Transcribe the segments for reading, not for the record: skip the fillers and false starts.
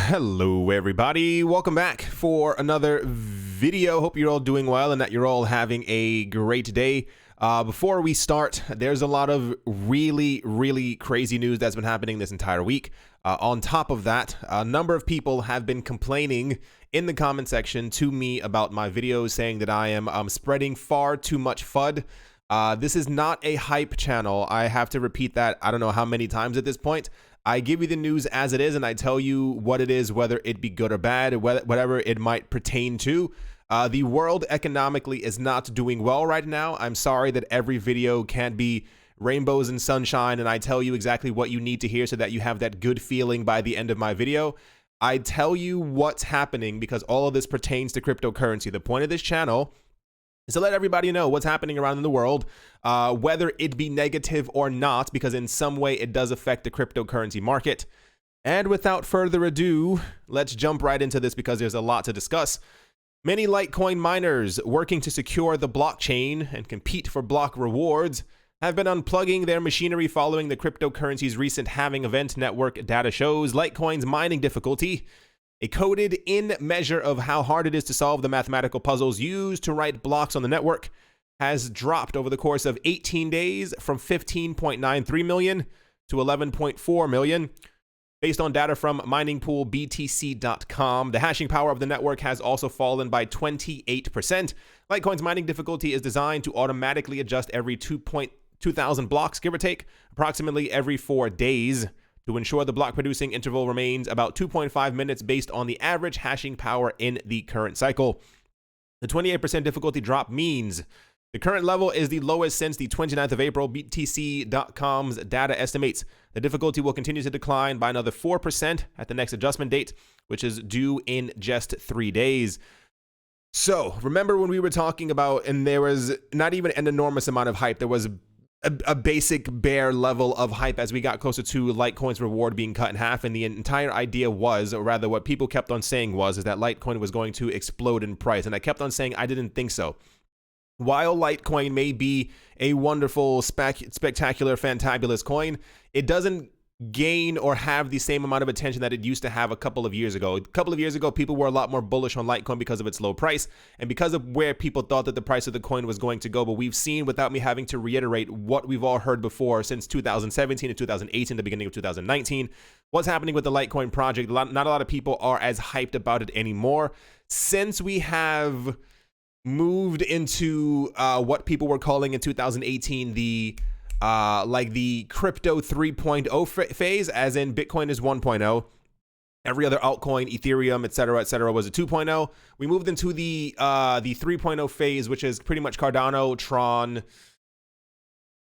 Hello everybody, welcome back for another video. Hope you're all doing well and that you're all having a great day. Before we start, there's a lot of really crazy news that's been happening this entire week. On top of that, a number of people have been complaining in the comment section to me about my videos, saying that I am spreading far too much FUD. This is not a hype channel. I have to repeat that I don't know how many times at this point. I give you the news as it is, and I tell you what it is, whether it be good or bad, whatever it might pertain to. The world economically is not doing well right now. I'm sorry that every video can't be rainbows and sunshine, and I tell you exactly what you need to hear so that you have that good feeling by the end of my video. I tell you what's happening because all of this pertains to cryptocurrency. The point of this channel is to let everybody know what's happening around in the world, whether it be negative or not, because in some way it does affect the cryptocurrency market. And without further ado, let's jump right into this because there's a lot to discuss. Many Litecoin miners working to secure the blockchain and compete for block rewards have been unplugging their machinery following the cryptocurrency's recent halving event. Network data shows Litecoin's mining difficulty, a coded-in measure of how hard it is to solve the mathematical puzzles used to write blocks on the network, has dropped over the course of 18 days from 15.93 million to 11.4 million. Based on data from mining pool BTC.com, the hashing power of the network has also fallen by 28%. Litecoin's mining difficulty is designed to automatically adjust every 2,000 blocks, give or take, approximately every 4 days, to ensure the block producing interval remains about 2.5 minutes based on the average hashing power in the current cycle. The 28% difficulty drop means the current level is the lowest since the 29th of April. BTC.com's data estimates the difficulty will continue to decline by another 4% at the next adjustment date, which is due in just 3 days. So remember when we were talking about, and there was not even an enormous amount of hype, there was a basic bare level of hype as we got closer to Litecoin's reward being cut in half, and the entire idea was, or rather what people kept on saying was, is that Litecoin was going to explode in price, and I kept on saying I didn't think so. While Litecoin may be a wonderful, spectacular, fantabulous coin, it doesn't gain or have the same amount of attention that it used to have a couple of years ago. A couple of years ago, people were a lot more bullish on Litecoin because of its low price and because of where people thought that the price of the coin was going to go. But we've seen, without me having to reiterate what we've all heard before since 2017 and 2018, the beginning of 2019, what's happening with the Litecoin project. Not a lot of people are as hyped about it anymore. Since we have moved into what people were calling in 2018 the crypto 3.0 phase, as in Bitcoin is 1.0. Every other altcoin, Ethereum, etc., was a 2.0. We moved into the 3.0 phase, which is pretty much Cardano, Tron,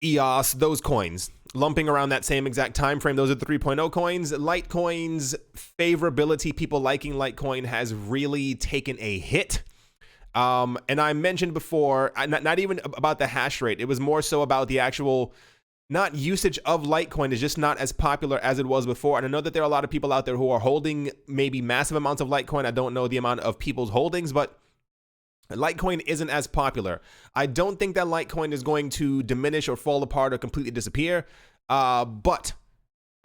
EOS, those coins. Lumping around that same exact time frame, those are the 3.0 coins. Litecoin's favorability, people liking Litecoin, has really taken a hit. And I mentioned before, not even about the hash rate. It was more so about the actual, not usage of Litecoin is just not as popular as it was before. And I know that there are a lot of people out there who are holding maybe massive amounts of Litecoin. I don't know the amount of people's holdings, but Litecoin isn't as popular. I don't think that Litecoin is going to diminish or fall apart or completely disappear. But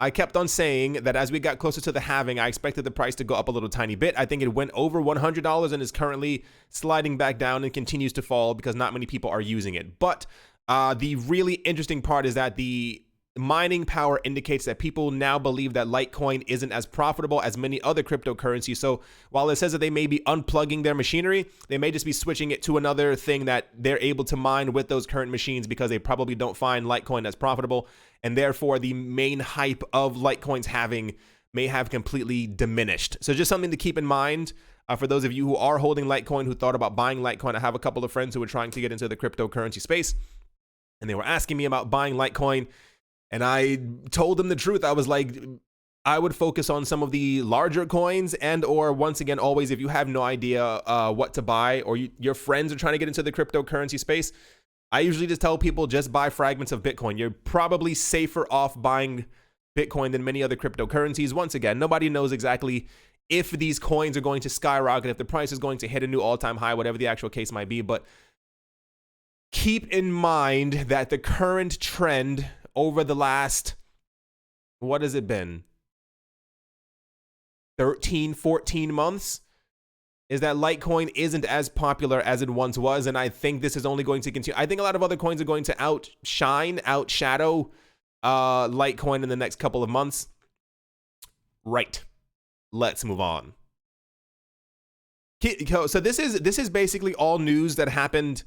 I kept on saying that as we got closer to the halving, I expected the price to go up a little tiny bit. I think it went over $100 and is currently sliding back down and continues to fall because not many people are using it. But the really interesting part is that the mining power indicates that people now believe that Litecoin isn't as profitable as many other cryptocurrencies. So while it says that they may be unplugging their machinery, they may just be switching it to another thing that they're able to mine with those current machines because they probably don't find Litecoin as profitable. And therefore, the main hype of Litecoin's halving may have completely diminished. So just something to keep in mind for those of you who are holding Litecoin, who thought about buying Litecoin. I have a couple of friends who were trying to get into the cryptocurrency space, and they were asking me about buying Litecoin. And I told them the truth. I was like, I would focus on some of the larger coins, and or once again, always, if you have no idea what to buy, or your friends are trying to get into the cryptocurrency space, I usually just tell people just buy fragments of Bitcoin. You're probably safer off buying Bitcoin than many other cryptocurrencies. Once again, nobody knows exactly if these coins are going to skyrocket, if the price is going to hit a new all-time high, whatever the actual case might be. But keep in mind that the current trend over the last, what has it been? 13, 14 months is that Litecoin isn't as popular as it once was. And I think this is only going to continue. I think a lot of other coins are going to outshadow Litecoin in the next couple of months. Right. Let's move on. So this is basically all news that happened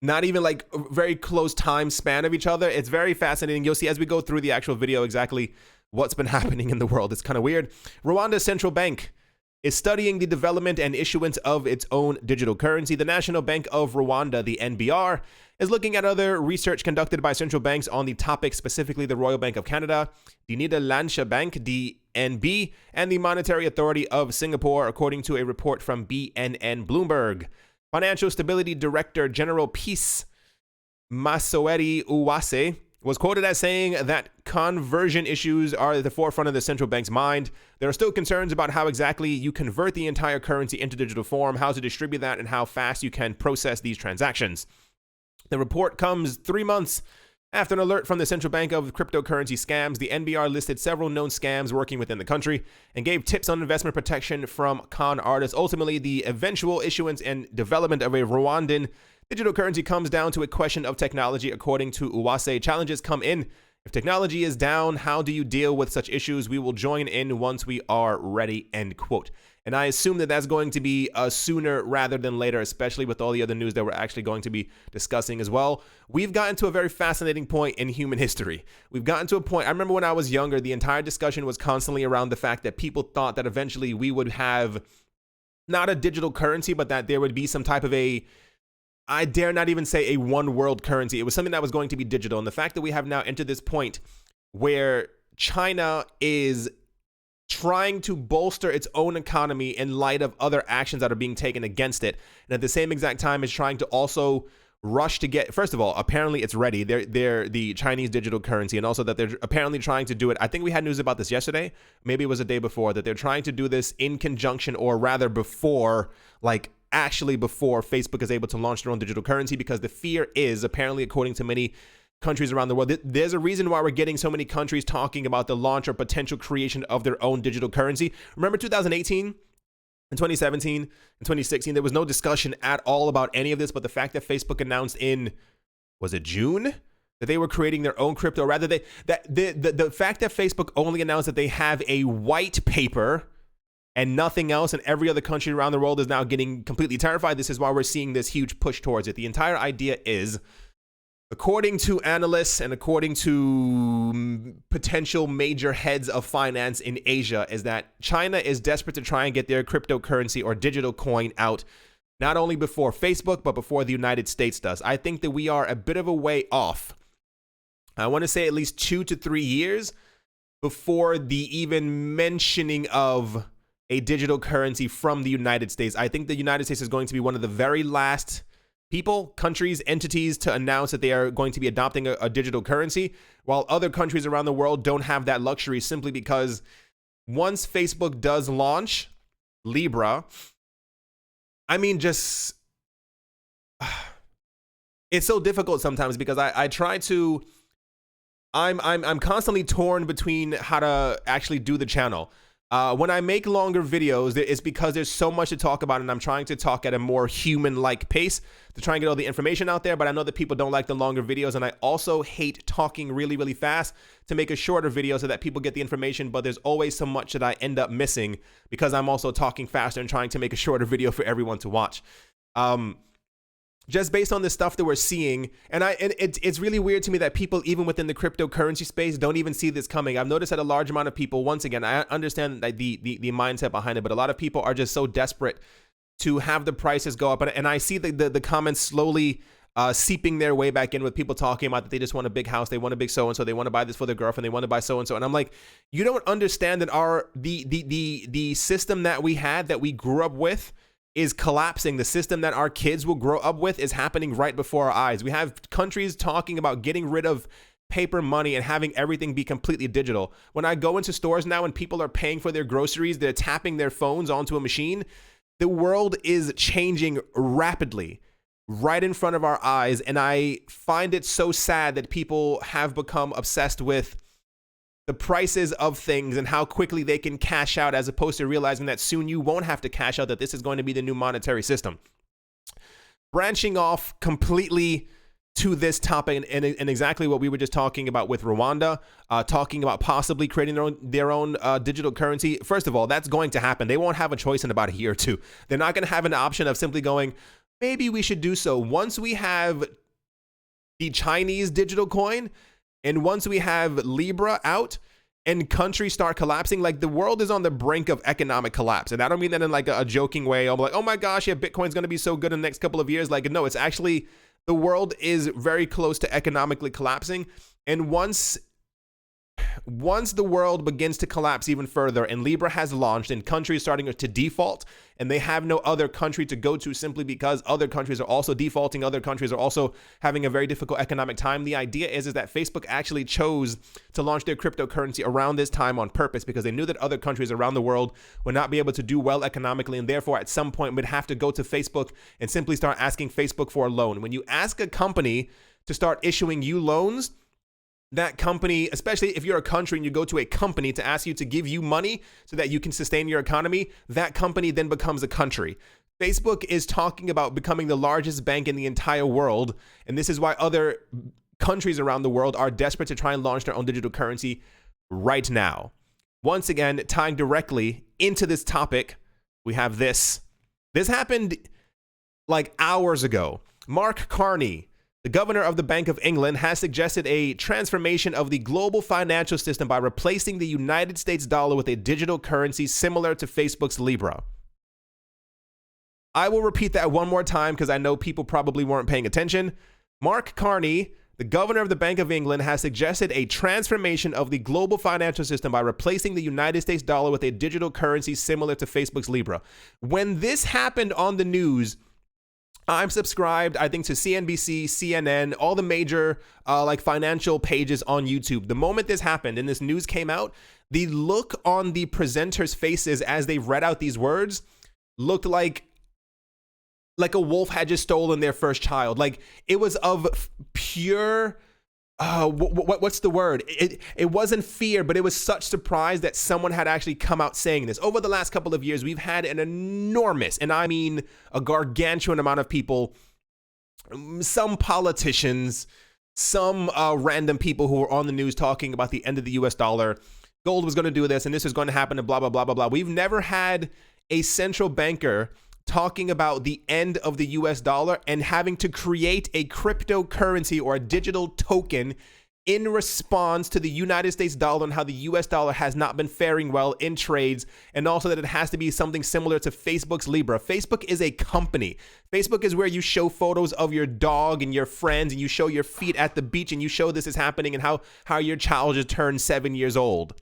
not even like a very close time span of each other. It's very fascinating. You'll see as we go through the actual video exactly what's been happening in the world. It's kind of weird. Rwanda's central bank is studying the development and issuance of its own digital currency. The National Bank of Rwanda, the NBR, is looking at other research conducted by central banks on the topic, specifically the Royal Bank of Canada, the Nederlandsche Bank, DNB, and the Monetary Authority of Singapore, according to a report from BNN Bloomberg. Financial Stability Director General Peace Masoeti Uwase was quoted as saying that conversion issues are at the forefront of the central bank's mind. There are still concerns about how exactly you convert the entire currency into digital form, how to distribute that, and how fast you can process these transactions. The report comes 3 months after an alert from the Central Bank of Cryptocurrency Scams. The NBR listed several known scams working within the country and gave tips on investment protection from con artists. Ultimately, the eventual issuance and development of a Rwandan digital currency comes down to a question of technology, according to Uwase. Challenges come in. If technology is down, how do you deal with such issues? We will join in once we are ready, end quote. And I assume that that's going to be sooner rather than later, especially with all the other news that we're actually going to be discussing as well. We've gotten to a very fascinating point in human history. We've gotten to a point, I remember when I was younger, the entire discussion was constantly around the fact that people thought that eventually we would have not a digital currency, but that there would be some type of I dare not even say a one world currency. It was something that was going to be digital. And the fact that we have now entered this point where China is trying to bolster its own economy in light of other actions that are being taken against it, and at the same exact time is trying to also rush to get, first of all, apparently it's ready. They're the Chinese digital currency, and also that they're apparently trying to do it. I think we had news about this yesterday. Maybe it was a day before, that they're trying to do this in conjunction, or rather before, actually before Facebook is able to launch their own digital currency, because the fear is, apparently according to many countries around the world, there's a reason why we're getting so many countries talking about the launch or potential creation of their own digital currency. Remember 2018 and 2017 and 2016, there was no discussion at all about any of this, but the fact that Facebook announced in, was it June, that they were creating their own crypto, rather the fact that Facebook only announced that they have a white paper and nothing else, and every other country around the world is now getting completely terrified. This is why we're seeing this huge push towards it. The entire idea is, according to analysts and according to potential major heads of finance in Asia, is that China is desperate to try and get their cryptocurrency or digital coin out, not only before Facebook, but before the United States does. I think that we are a bit of a way off. I want to say at least 2 to 3 years before the even mentioning of a digital currency from the United States. I think the United States is going to be one of the very last people, countries, entities to announce that they are going to be adopting a digital currency, while other countries around the world don't have that luxury, simply because once Facebook does launch Libra, I mean, just it's so difficult sometimes, because I'm constantly torn between how to actually do the channel. When I make longer videos, it's because there's so much to talk about, and I'm trying to talk at a more human-like pace to try and get all the information out there, but I know that people don't like the longer videos, and I also hate talking really, really fast to make a shorter video so that people get the information, but there's always so much that I end up missing because I'm also talking faster and trying to make a shorter video for everyone to watch. Just based on the stuff that we're seeing, and it's really weird to me that people, even within the cryptocurrency space, don't even see this coming. I've noticed that a large amount of people, once again, I understand that the mindset behind it, but a lot of people are just so desperate to have the prices go up, and I see the comments slowly seeping their way back in, with people talking about that they just want a big house, they want a big so-and-so, they want to buy this for their girlfriend, they want to buy so-and-so, and I'm like, you don't understand that the system that we had, that we grew up with, is collapsing. The system that our kids will grow up with is happening right before our eyes. We have countries talking about getting rid of paper money and having everything be completely digital. When I go into stores now and people are paying for their groceries, they're tapping their phones onto a machine. The world is changing rapidly right in front of our eyes, and I find it so sad that people have become obsessed with the prices of things and how quickly they can cash out, as opposed to realizing that soon you won't have to cash out, that this is going to be the new monetary system. Branching off completely to this topic and exactly what we were just talking about with Rwanda, talking about possibly creating their own digital currency. First of all, that's going to happen. They won't have a choice in about a year or two. They're not going to have an option of simply going, maybe we should do so. Once we have the Chinese digital coin, and once we have Libra out and countries start collapsing, like the world is on the brink of economic collapse. And I don't mean that in like a joking way. I'm like, oh my gosh, yeah, Bitcoin's going to be so good in the next couple of years. Like, no, it's actually, the world is very close to economically collapsing. And once the world begins to collapse even further and Libra has launched and countries starting to default and they have no other country to go to simply because other countries are also defaulting, other countries are also having a very difficult economic time. The idea is that Facebook actually chose to launch their cryptocurrency around this time on purpose because they knew that other countries around the world would not be able to do well economically, and therefore at some point would have to go to Facebook and simply start asking Facebook for a loan. When you ask a company to start issuing you loans, that company, especially if you're a country and you go to a company to ask you to give you money so that you can sustain your economy, that company then becomes a country. Facebook is talking about becoming the largest bank in the entire world, and this is why other countries around the world are desperate to try and launch their own digital currency right now. Once again, tying directly into this topic, we have this. This happened like hours ago. Mark Carney, the governor of the Bank of England, has suggested a transformation of the global financial system by replacing the United States dollar with a digital currency similar to Facebook's Libra. I will repeat that one more time because I know people probably weren't paying attention. Mark Carney, the governor of the Bank of England, has suggested a transformation of the global financial system by replacing the United States dollar with a digital currency similar to Facebook's Libra. When this happened on the news, I'm subscribed, I think, to CNBC, CNN, all the major like financial pages on YouTube. The moment this happened and this news came out, the look on the presenters' faces as they read out these words looked like a wolf had just stolen their first child. Like, it was of pure, what's the word? It wasn't fear, but it was such surprise that someone had actually come out saying this. Over the last couple of years, we've had an enormous, and I mean a gargantuan amount of people, some politicians, some random people who were on the news talking about the end of the US dollar. Gold was going to do this, and this is going to happen, and blah, blah, blah, blah, blah. We've never had a central banker talking about the end of the US dollar and having to create a cryptocurrency or a digital token in response to the United States dollar and how the US dollar has not been faring well in trades, and also that it has to be something similar to Facebook's Libra. Facebook is a company. Facebook is where you show photos of your dog and your friends, and you show your feet at the beach, and you show this is happening and how your child just turned 7 years old.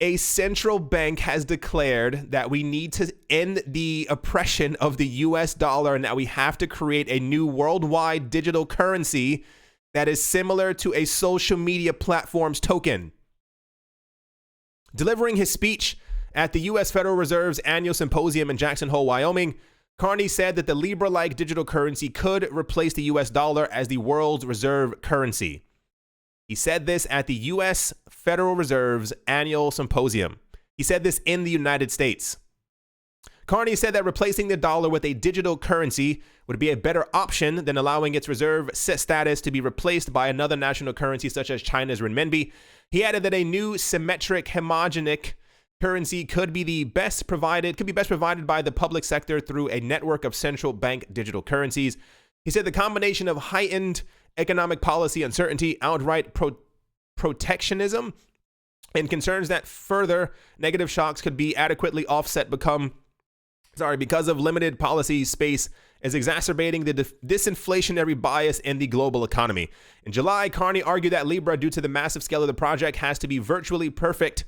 A central bank has declared that we need to end the oppression of the US dollar and that we have to create a new worldwide digital currency that is similar to a social media platform's token. Delivering his speech at the US Federal Reserve's annual symposium in Jackson Hole, Wyoming, Carney said that the Libra-like digital currency could replace the US dollar as the world's reserve currency. He said this at the U.S. Federal Reserve's annual symposium. He said this in the United States. Carney said that replacing the dollar with a digital currency would be a better option than allowing its reserve status to be replaced by another national currency such as China's renminbi. He added that a new symmetric homogenic currency could be best provided by the public sector through a network of central bank digital currencies. He said the combination of heightened economic policy uncertainty, outright protectionism, and concerns that further negative shocks could be adequately offset because of limited policy space is exacerbating the disinflationary bias in the global economy. In July, Carney argued that Libra, due to the massive scale of the project, has to be virtually perfect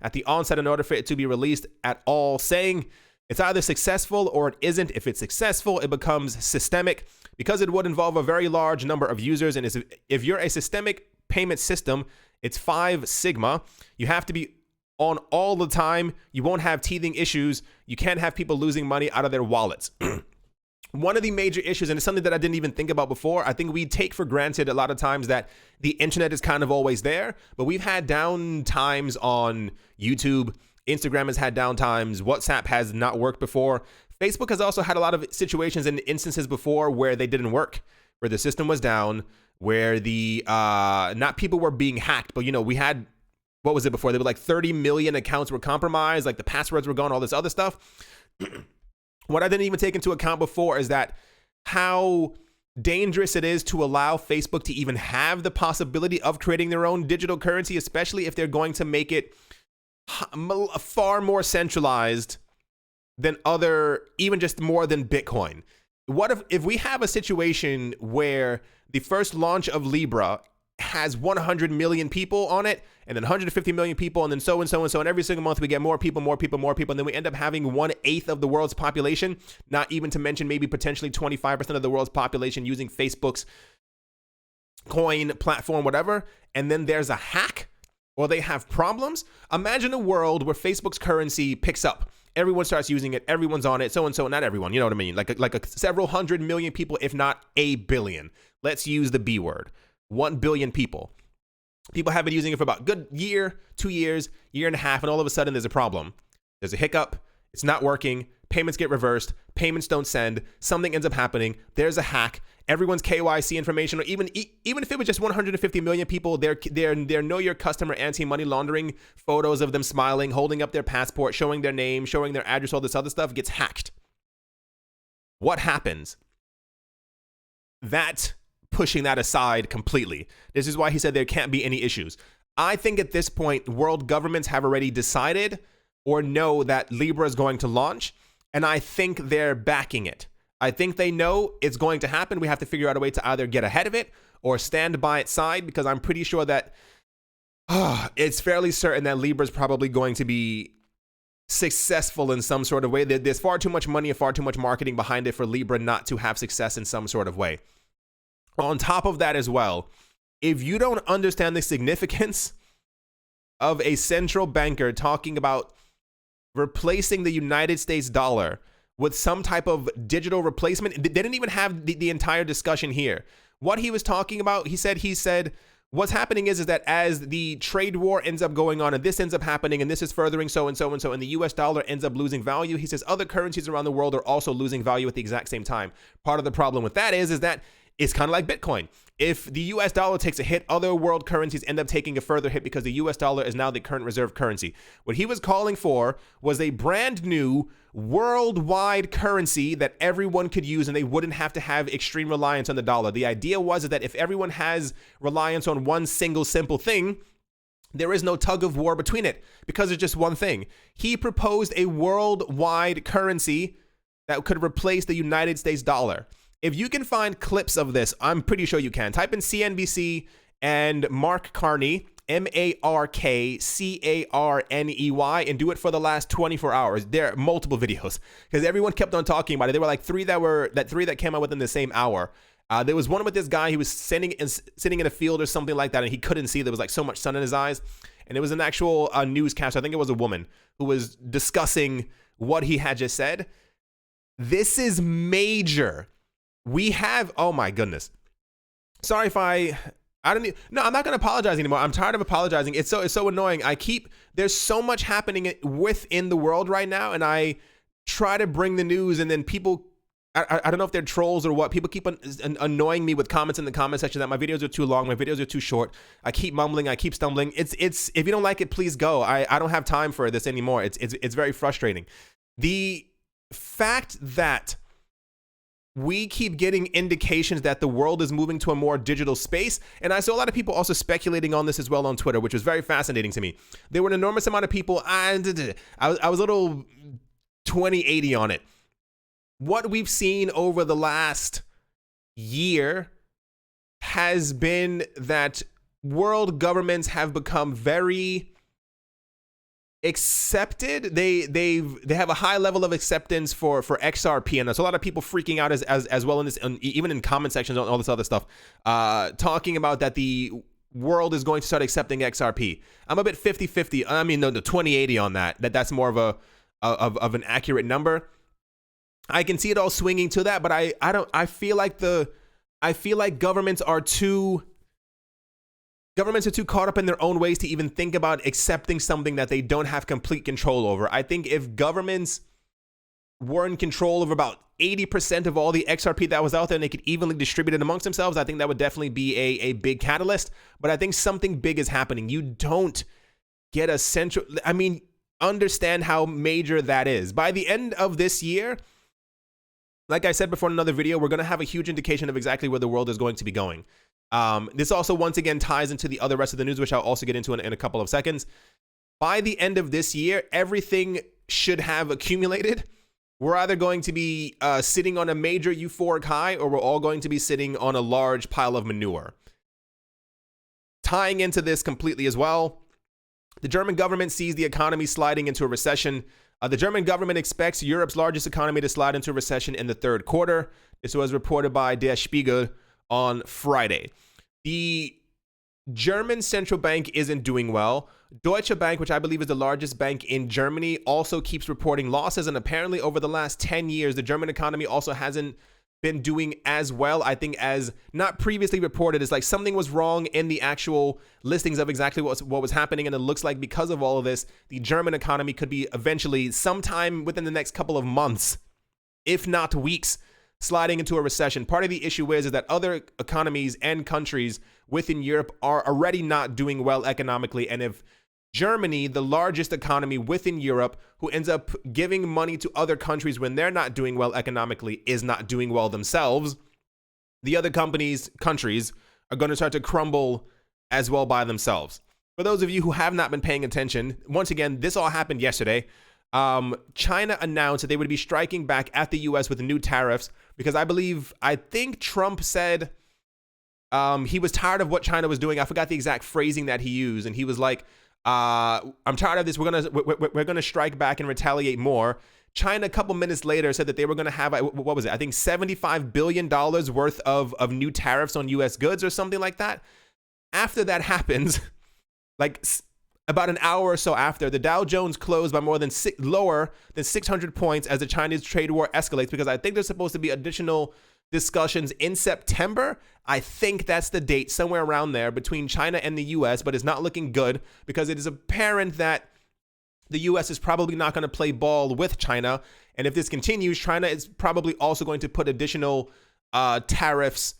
at the onset in order for it to be released at all, saying it's either successful or it isn't. If it's successful, it becomes systemic because it would involve a very large number of users. And if you're a systemic payment system, it's 5 sigma. You have to be on all the time. You won't have teething issues. You can't have people losing money out of their wallets. one of the major issues, and it's something that I didn't even think about before, I think we take for granted a lot of times that the internet is kind of always there, but we've had down times on YouTube, Instagram has had down times, WhatsApp has not worked before. Facebook has also had a lot of situations and instances before where they didn't work, where the system was down, where the, not people were being hacked, but, you know, we had, what was it before? There were like 30 million accounts were compromised, like the passwords were gone, all this other stuff. What I didn't even take into account before is that how dangerous it is to allow Facebook to even have the possibility of creating their own digital currency, especially if they're going to make it far more centralized than other, even just more than Bitcoin. What if we have a situation where the first launch of Libra has 100 million people on it, and then 150 million people, and then so and so and so, and every single month we get more people, and then we end up having 1/8 of the world's population, not even to mention maybe potentially 25% of the world's population using Facebook's coin platform, whatever, and then there's a hack, or they have problems. Imagine a world where Facebook's currency picks up. Everyone starts using it. Everyone's on it. So and so, not everyone. You know what I mean? Like several hundred million people, if not a billion. Let's use the B word. 1 billion people. People have been using it for about a good year, 2 years, year and a half, and all of a sudden there's a problem. There's a hiccup. It's not working. Payments get reversed. Payments don't send. Something ends up happening. There's a hack. Everyone's KYC information, or even if it was just 150 million people, their know your customer anti-money laundering photos of them smiling, holding up their passport, showing their name, showing their address, all this other stuff gets hacked. What happens? That pushing that aside completely. This is why he said there can't be any issues. I think at this point, world governments have already decided or know that Libra is going to launch, and I think they're backing it. I think they know it's going to happen. We have to figure out a way to either get ahead of it or stand by its side, because I'm pretty sure that it's fairly certain that Libra is probably going to be successful in some sort of way. There's far too much money and far too much marketing behind it for Libra not to have success in some sort of way. On top of that as well, if you don't understand the significance of a central banker talking about replacing the United States dollar with some type of digital replacement, they didn't even have the entire discussion here. What he was talking about, he said, what's happening is that as the trade war ends up going on, and this ends up happening, and this is furthering so and so and so, and the US dollar ends up losing value, he says other currencies around the world are also losing value at the exact same time. Part of the problem with that is that it's kind of like Bitcoin. If the US dollar takes a hit, other world currencies end up taking a further hit because the US dollar is now the current reserve currency. What he was calling for was a brand new worldwide currency that everyone could use, and they wouldn't have to have extreme reliance on the dollar. The idea was that if everyone has reliance on one single simple thing, there is no tug of war between it because it's just one thing. He proposed a worldwide currency that could replace the United States dollar. If you can find clips of this, I'm pretty sure you can. Type in CNBC and Mark Carney, MarkCarney, and do it for the last 24 hours. There are multiple videos because everyone kept on talking about it. There were like three that came out within the same hour. There was one with this guy. He was sitting in a field or something like that, and he couldn't see. There was like so much sun in his eyes. And it was an actual newscaster. I think it was a woman who was discussing what he had just said. This is major. We have, oh my goodness. Sorry if I'm not going to apologize anymore. I'm tired of apologizing. It's so annoying. There's so much happening within the world right now, and I try to bring the news, and then people, I don't know if they're trolls or what, people keep annoying me with comments in the comment section that my videos are too long, my videos are too short. I keep mumbling, I keep stumbling. It's if you don't like it, please go. I don't have time for this anymore. It's very frustrating. The fact that we keep getting indications that the world is moving to a more digital space. And I saw a lot of people also speculating on this as well on Twitter, which was very fascinating to me. There were an enormous amount of people. I was a little 2080 on it. What we've seen over the last year has been that world governments have become very accepted. They have a high level of acceptance for XRP, and there's a lot of people freaking out as well in this, even in comment sections on all this other stuff, talking about that the world is going to start accepting XRP. I'm a bit 50-50. I mean, the 2080 on that. That's more of an accurate number. I can see it all swinging to that, but I feel like governments are too caught up in their own ways to even think about accepting something that they don't have complete control over. I think if governments were in control of about 80% of all the XRP that was out there and they could evenly distribute it amongst themselves, I think that would definitely be a big catalyst. But I think something big is happening. You don't get a central, understand how major that is. By the end of this year, like I said before in another video, we're going to have a huge indication of exactly where the world is going to be going. This also, once again, ties into the other rest of the news, which I'll also get into in a couple of seconds. By the end of this year, everything should have accumulated. We're either going to be sitting on a major euphoric high, or we're all going to be sitting on a large pile of manure. Tying into this completely as well, the German government sees the economy sliding into a recession. The German government expects Europe's largest economy to slide into a recession in the third quarter. This was reported by Der Spiegel on Friday. The German central bank isn't doing well. Deutsche Bank, which I believe is the largest bank in Germany, also keeps reporting losses. And apparently over the last 10 years, the German economy also hasn't been doing as well, I think, as not previously reported. It's like something was wrong in the actual listings of exactly what was happening. And it looks like because of all of this, the German economy could be eventually, sometime within the next couple of months, if not weeks, sliding into a recession. Part of the issue is that other economies and countries within Europe are already not doing well economically. And if Germany, the largest economy within Europe, who ends up giving money to other countries when they're not doing well economically, is not doing well themselves, the other countries are going to start to crumble as well by themselves. For those of you who have not been paying attention, once again, this all happened yesterday. China announced that they would be striking back at the US with new tariffs because I think Trump said he was tired of what China was doing. I forgot the exact phrasing that he used, and he was like, I'm tired of this. We're gonna strike back and retaliate more. China, a couple minutes later, said that they were gonna have, what was it? I think $75 billion worth of new tariffs on US goods or something like that. After that happens, like about an hour or so after, the Dow Jones closed by lower than 600 points as the Chinese trade war escalates, because I think there's supposed to be additional discussions in September. I think that's the date, somewhere around there, between China and the US, but it's not looking good because it is apparent that the US is probably not going to play ball with China. And if this continues, China is probably also going to put additional tariffs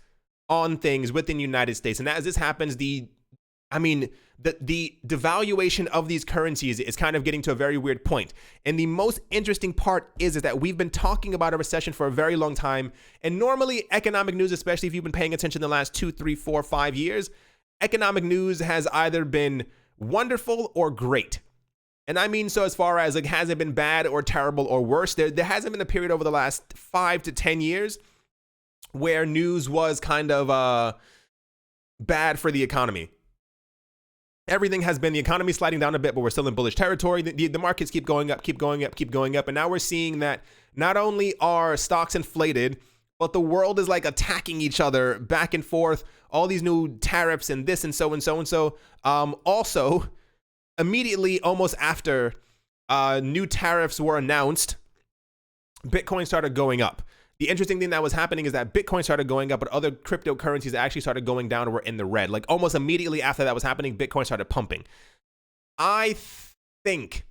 on things within the United States. And as this happens, the devaluation of these currencies is kind of getting to a very weird point. And the most interesting part is that we've been talking about a recession for a very long time. And normally economic news, especially if you've been paying attention the last 2, 3, 4, 5 years, economic news has either been wonderful or great. And I mean, so as far as like, has it been bad or terrible or worse? There hasn't been a period over the last 5 to 10 years where news was kind of bad for the economy. Everything has been the economy sliding down a bit, but we're still in bullish territory. The markets keep going up, keep going up, keep going up. And now we're seeing that not only are stocks inflated, but the world is like attacking each other back and forth. All these new tariffs and this and so and so and so. Also, immediately, almost after new tariffs were announced, Bitcoin started going up. The interesting thing that was happening is that Bitcoin started going up, but other cryptocurrencies actually started going down or were in the red. Like almost immediately after that was happening, Bitcoin started pumping. I think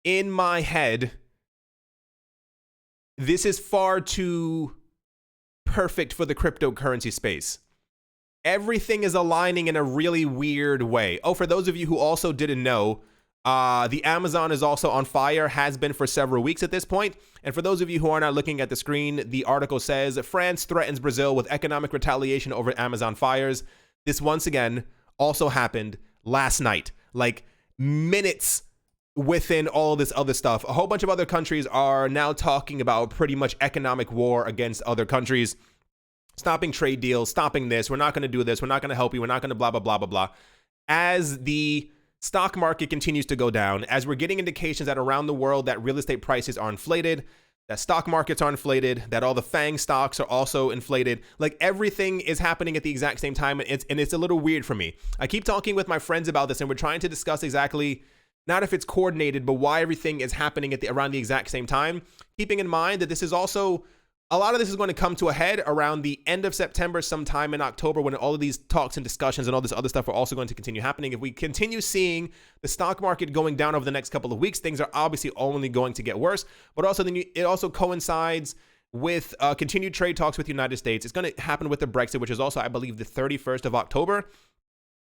in my head, this is far too perfect for the cryptocurrency space. Everything is aligning in a really weird way. Oh, for those of you who also didn't know, the Amazon is also on fire, has been for several weeks at this point. And for those of you who are not looking at the screen, the article says France threatens Brazil with economic retaliation over Amazon fires. This once again also happened last night, like minutes within all this other stuff. A whole bunch of other countries are now talking about pretty much economic war against other countries, stopping trade deals, stopping this. We're not going to do this. We're not going to help you. We're not going to blah, blah, blah, blah, blah. As the stock market continues to go down, as we're getting indications that around the world that real estate prices are inflated, that stock markets are inflated, that all the FANG stocks are also inflated. Like everything is happening at the exact same time. And it's a little weird for me. I keep talking with my friends about this and we're trying to discuss exactly not if it's coordinated, but why everything is happening at around the exact same time. Keeping in mind that this is also, a lot of this is going to come to a head around the end of September, sometime in October, when all of these talks and discussions and all this other stuff are also going to continue happening. If we continue seeing the stock market going down over the next couple of weeks, things are obviously only going to get worse. But also, then it also coincides with continued trade talks with the United States. It's going to happen with the Brexit, which is also, I believe, the 31st of October.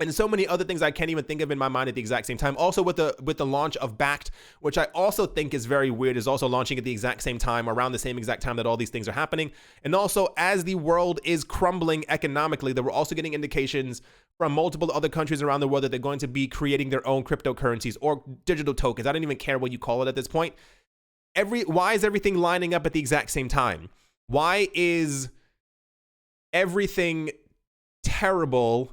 And so many other things I can't even think of in my mind at the exact same time. Also with the launch of Backed, which I also think is very weird, is also launching at the exact same time, around the same exact time that all these things are happening. And also, as the world is crumbling economically, that we're also getting indications from multiple other countries around the world that they're going to be creating their own cryptocurrencies or digital tokens. I don't even care what you call it at this point. Why is everything lining up at the exact same time? Why is everything terrible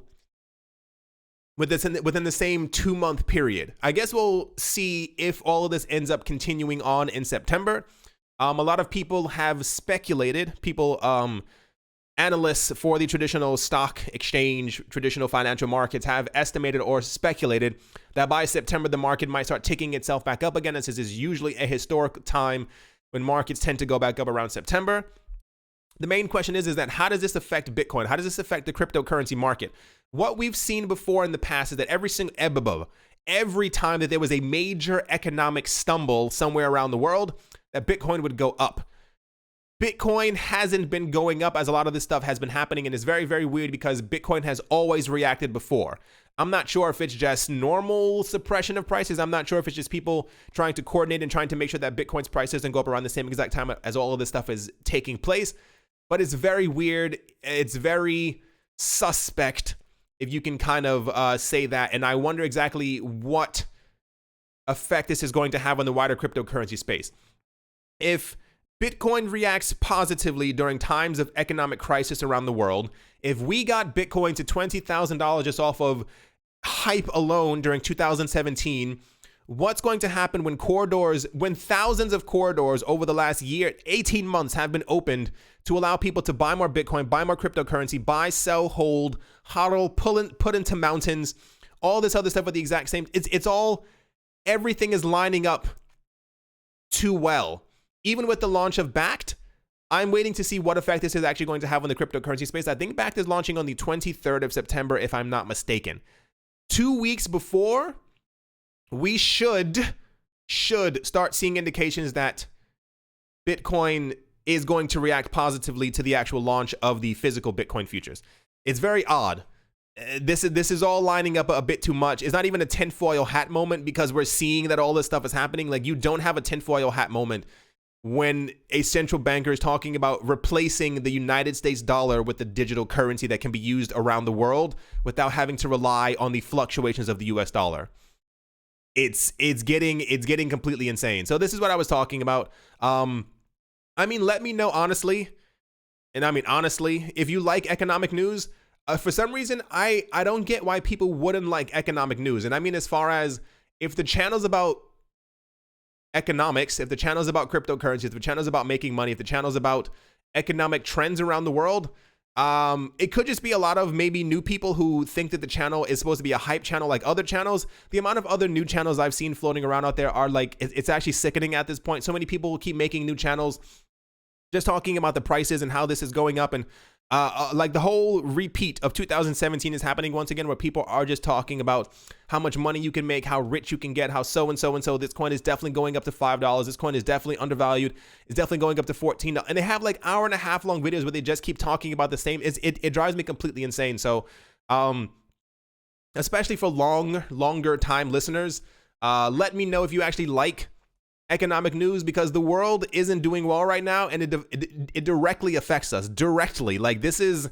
within the same 2-month period? I guess we'll see if all of this ends up continuing on in September. A lot of people have speculated, analysts for the traditional stock exchange, traditional financial markets have estimated or speculated that by September, the market might start ticking itself back up again. This is usually a historic time when markets tend to go back up around September. The main question is that how does this affect Bitcoin? How does this affect the cryptocurrency market? What we've seen before in the past is that every time that there was a major economic stumble somewhere around the world, that Bitcoin would go up. Bitcoin hasn't been going up as a lot of this stuff has been happening, and it's very, very weird because Bitcoin has always reacted before. I'm not sure if it's just normal suppression of prices. I'm not sure if it's just people trying to coordinate and trying to make sure that Bitcoin's price doesn't go up around the same exact time as all of this stuff is taking place. But it's very weird. It's very suspect, if you can kind of say that. And I wonder exactly what effect this is going to have on the wider cryptocurrency space. If Bitcoin reacts positively during times of economic crisis around the world, if we got Bitcoin to $20,000 just off of hype alone during 2017, what's going to happen when thousands of corridors over the last 18 months have been opened to allow people to buy more Bitcoin, buy more cryptocurrency, buy, sell, hold, hodl, put into mountains, all this other stuff at the exact same, everything is lining up too well. Even with the launch of Backed, I'm waiting to see what effect this is actually going to have on the cryptocurrency space. I think Backed is launching on the 23rd of September, if I'm not mistaken. 2 weeks before, we should start seeing indications that Bitcoin is going to react positively to the actual launch of the physical Bitcoin futures. It's very odd. This is all lining up a bit too much. It's not even a tinfoil hat moment because we're seeing that all this stuff is happening. Like, you don't have a tinfoil hat moment when a central banker is talking about replacing the United States dollar with a digital currency that can be used around the world without having to rely on the fluctuations of the US dollar. It's getting completely insane. So this is what I was talking about. Let me know honestly, if you like economic news. For some reason, I don't get why people wouldn't like economic news. And I mean, as far as if the channel's about economics, if the channel's about cryptocurrency, if the channel's about making money, if the channel's about economic trends around the world, it could just be a lot of maybe new people who think that the channel is supposed to be a hype channel like other channels. The amount of other new channels I've seen floating around out there are like, it's actually sickening at this point. So many people will keep making new channels just talking about the prices and how this is going up. And like the whole repeat of 2017 is happening once again, where people are just talking about how much money you can make, how rich you can get, how so this coin is definitely going up to $5. This coin is definitely undervalued. It's definitely going up to $14. And they have like hour-and-a-half long videos where they just keep talking about the same. It drives me completely insane. So especially for longer time listeners, let me know if you actually like economic news, because the world isn't doing well right now, and it directly affects us directly. Like, this is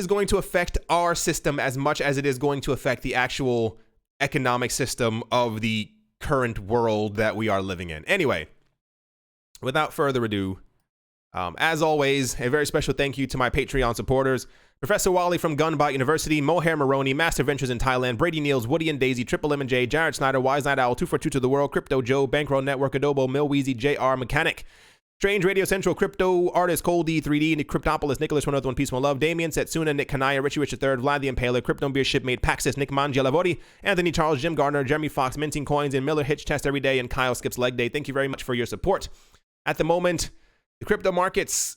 going to affect our system as much as it is going to affect the actual economic system of the current world that we are living in. Anyway, without further ado, as always, a very special thank you to my Patreon supporters: Professor Wally from Gunbot University, Mohair Maroney, Master Ventures in Thailand, Brady Niels, Woody and Daisy, Triple M and J, Jared Snyder, Wise Night Owl, 242 to the World, Crypto Joe, Bankroll Network, Adobo, Mill Weezy, JR, Mechanic, Strange Radio Central, Crypto Artist, Cold D3D, Nick Cryptopolis, Nicholas, One Earth, One Peace, One Love, Damien, Setsuna, Nick Kanaya, Richie Rich III, Vlad the Impaler, Krypton Beer Shipmate, Paxis, Nick Mangialavori, Anthony Charles, Jim Gardner, Jeremy Fox, Minting Coins, and Miller Hitch Test Every Day, and Kyle Skips Leg Day. Thank you very much for your support. At the moment, the crypto market's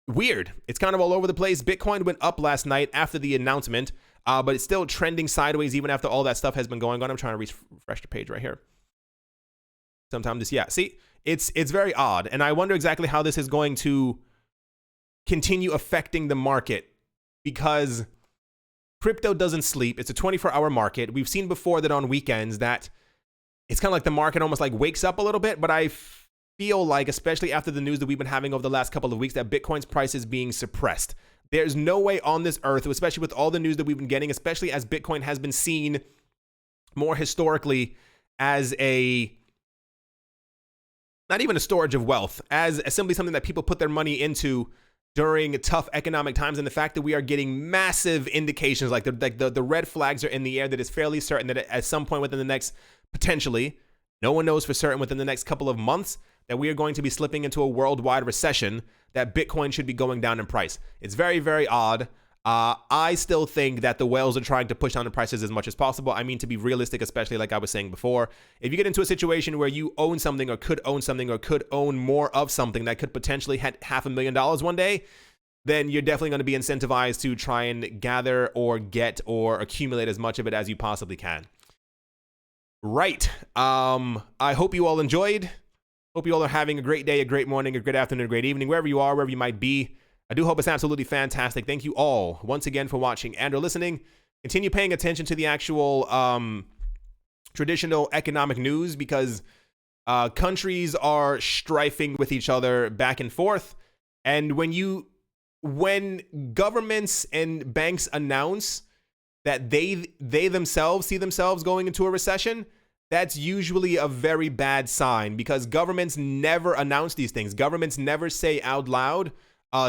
weird. It's kind of all over the place. Bitcoin went up last night after the announcement, but it's still trending sideways even after all that stuff has been going on. I'm trying to refresh the page right here. Sometimes this, yeah, see, it's very odd, and I wonder exactly how this is going to continue affecting the market, because crypto doesn't sleep. It's a 24-hour market. We've seen before that on weekends that it's kind of like the market almost like wakes up a little bit, but I feel like, especially after the news that we've been having over the last couple of weeks, that Bitcoin's price is being suppressed. There's no way on this earth, especially with all the news that we've been getting, especially as Bitcoin has been seen more historically as not even a storage of wealth, as simply something that people put their money into during tough economic times, and the fact that we are getting massive indications, like the red flags are in the air, that it's fairly certain that at some point within the next, potentially, no one knows for certain, within the next couple of months, that we are going to be slipping into a worldwide recession, that Bitcoin should be going down in price. It's very, very odd. I still think that the whales are trying to push down the prices as much as possible. I mean, to be realistic, especially like I was saying before, if you get into a situation where you own something or could own more of something that could potentially hit $500,000 one day, then you're definitely going to be incentivized to try and gather or get or accumulate as much of it as you possibly can. Right. I hope you all enjoyed. Hope you all are having a great day, a great morning, a great afternoon, a great evening, wherever you are, wherever you might be. I do hope it's absolutely fantastic. Thank you all once again for watching and or listening. Continue paying attention to the actual traditional economic news, because countries are strifing with each other back and forth. And when governments and banks announce that they themselves see themselves going into a recession, that's usually a very bad sign, because governments never announce these things. Governments never say out loud,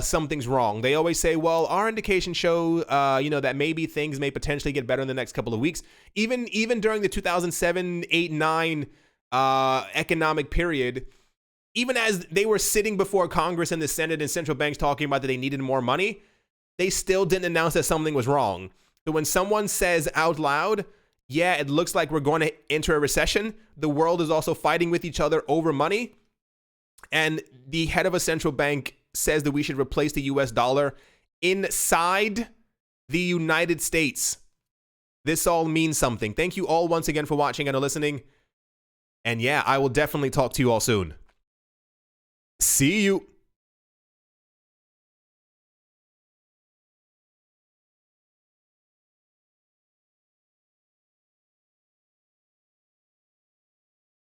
something's wrong. They always say, well, our indications show, that maybe things may potentially get better in the next couple of weeks. Even during the 2007, 8, 9 economic period, even as they were sitting before Congress and the Senate and central banks talking about that they needed more money, they still didn't announce that something was wrong. So when someone says out loud, yeah, it looks like we're going to enter a recession, the world is also fighting with each other over money, and the head of a central bank says that we should replace the US dollar inside the United States. This all means something. Thank you all once again for watching and listening. And yeah, I will definitely talk to you all soon. See you.